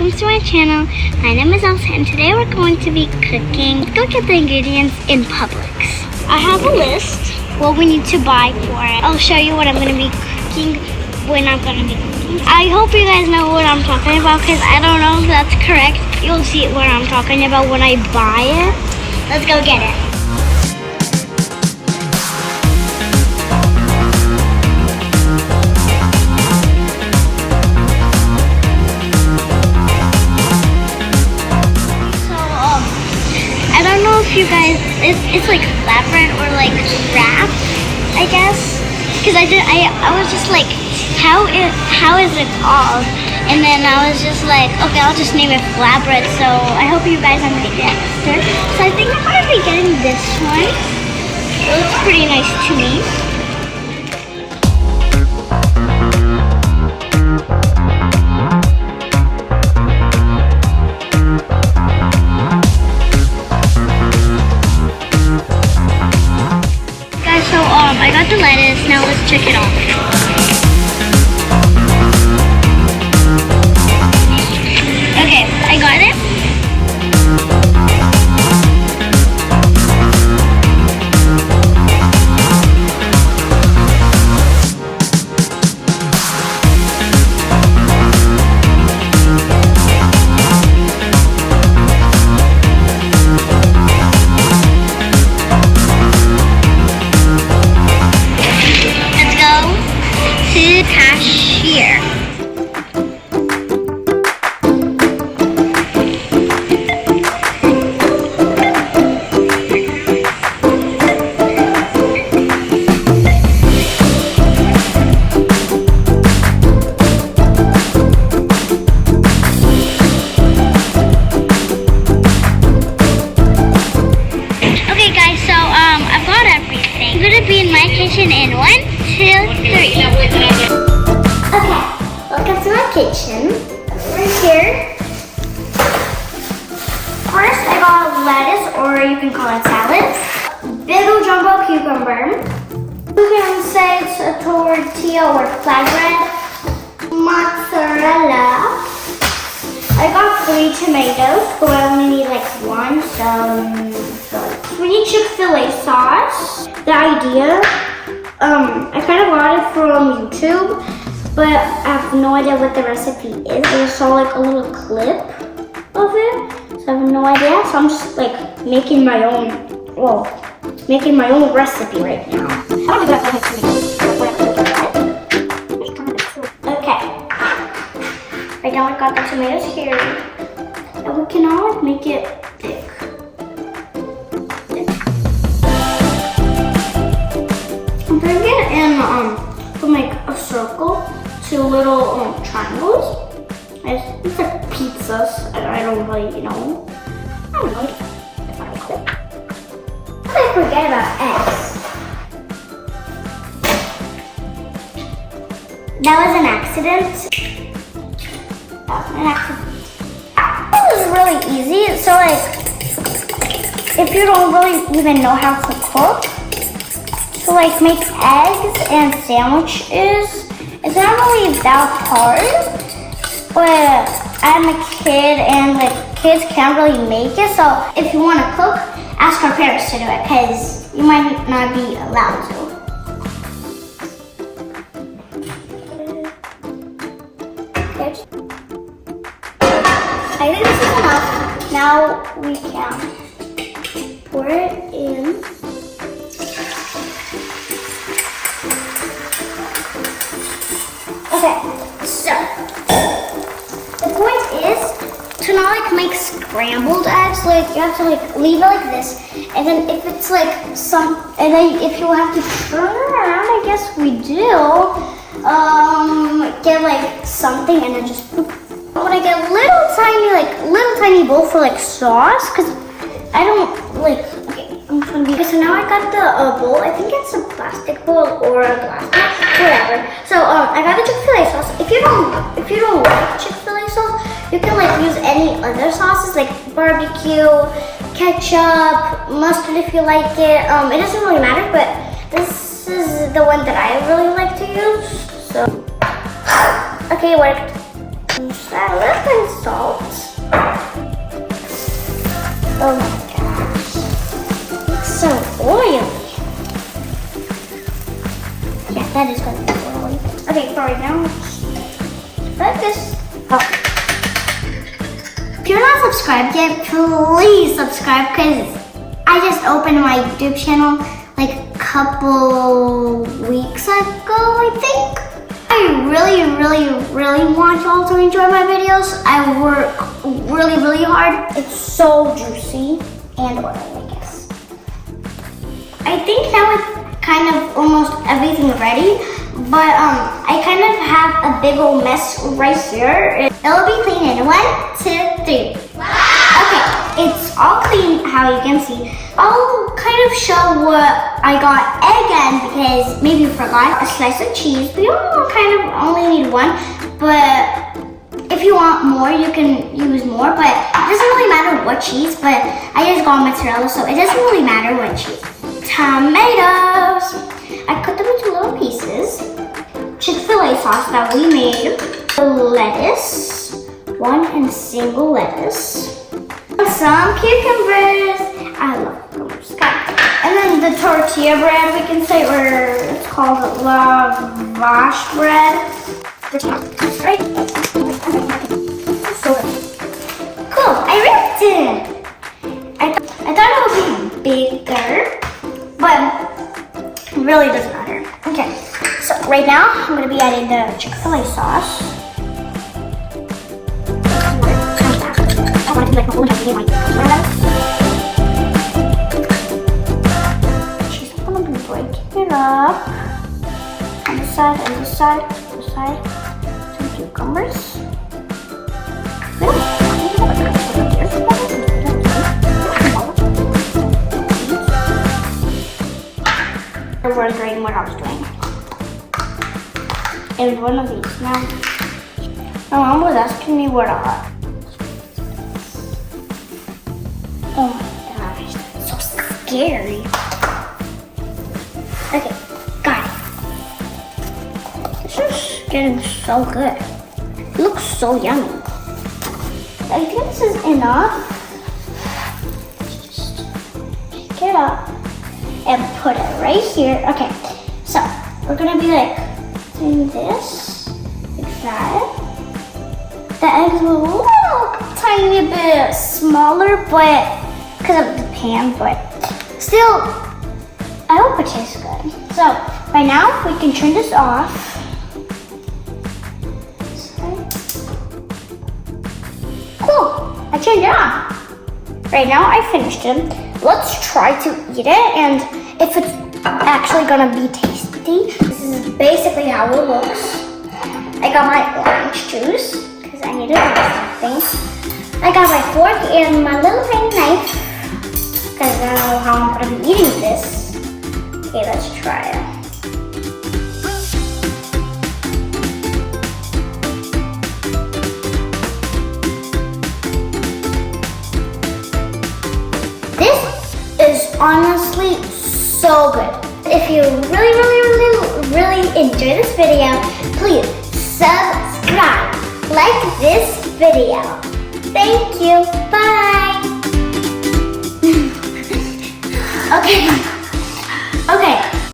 welcome to my channel. My name is Elsa and today we're going to be cooking. Look at the ingredients in Publix. I have a list what we need to buy for it. I'll show you what I'm going to be cooking when I'm going to be cooking. I hope you guys know what I'm talking about because I don't know if that's correct. You'll see what I'm talking about when I buy it. Let's go get it. You guys, it's like flatbread or like wrap, I guess. Because I was just like, how is it called? And then I was just like, okay, I'll just name it flatbread. So I hope you guys understand. So I think I'm gonna be getting this one. It looks pretty nice to me. I got the lettuce, now let's check it off. Okay, I got it. Cashier. Okay guys, so I've got everything. I'm gonna be in my kitchen in 1, 2, 3. Okay, welcome to my kitchen. Right here. First, I got lettuce, or you can call it salad. Big ol' jumbo cucumber. You can say it's a tortilla or flatbread. Mozzarella. I got 3 tomatoes, but I only need like 1, so we need Chick-fil-A sauce. The idea, I kind of got it from YouTube. But I have no idea what the recipe is. I just saw like a little clip of it. So I have no idea. So I'm just like making my own, recipe right now. Okay. Right now I got the tomatoes here. And we can now make it thick. I'm putting it in from like a circle to little triangles. It's like pizzas. I don't really, know. I don't know if I like it. How did I forget about eggs? That was an accident. This is really easy. So like, if you don't really even know how to cook, so like make eggs and sandwiches. It's not really that hard, but I'm a kid and like kids can't really make it. So if you want to cook, ask our parents to do it because you might not be allowed to. I think this is enough. Now we can pour it in. Okay, so the point is to not like make scrambled eggs. Like you have to like leave it like this, and then if it's like and then if you have to turn around, I guess we do. Get like something and then just poop. I want to get little tiny bowl for like sauce because I don't like. Okay, so now I got the bowl. I think it's a plastic bowl or a glass bowl, whatever. So I got the Chick-fil-A sauce. If you don't like Chick-fil-A sauce, you can like use any other sauces like barbecue, ketchup, mustard if you like it. It doesn't really matter, but this is the one that I really like to use. So okay, it worked. Salad and salt. Oh my gosh. It's so oily. Yeah, that is going to be oily. Okay, for right now, like this. Oh. If you're not subscribed yet, please subscribe because I just opened my YouTube channel like a couple weeks ago, I think. I really want y'all to enjoy my videos. I work really hard. It's so juicy and oily, I guess. I think now it's kind of almost everything ready, but I kind of have a big old mess right here. It'll be clean in 1, 2, 3. Wow. Okay, it's all clean, how you can see. I'll kind of show what I got again because maybe you forgot. A slice of cheese. We all kind of only need 1, but if you want more, you can use more. But it doesn't really matter what cheese. But I just got mozzarella, so it doesn't really matter what cheese. Tomatoes. I cut them into little pieces. Chick-fil-A sauce that we made. The lettuce. 1 and single lettuce. Some cucumbers. I love cucumbers. And then the tortilla bread, we can say, or it's called lavash bread. Right? So cool. I ripped it. I thought it would be bigger, but it really doesn't matter. Okay. So right now, I'm gonna be adding the Chick-fil-A sauce. I want to be like the whole entire like she's gonna be breaking it up on this side and this side, this side. Some cucumbers. I was wondering what I was doing. It was one of these. Now, my mom was asking me what I. Oh my gosh, that's so scary. Okay, got it. This is getting so good. It looks so yummy. I think this is enough. Just pick it up and put it right here. Okay, so we're gonna be like doing this, like that. The eggs are a little tiny bit smaller, but because of the pan, but still, I hope it tastes good. So right now we can turn this off. Cool, I turned it off. Right now I finished it. Let's try to eat it, and if it's actually gonna be tasty, this is basically how it looks. I got my orange juice because I needed something. I got my fork and my little tiny knife because I don't know how I'm gonna be eating this. Okay, let's try it. This is honestly so good. If you really enjoyed this video, please subscribe, like this video. Thank you. Bye. Okay.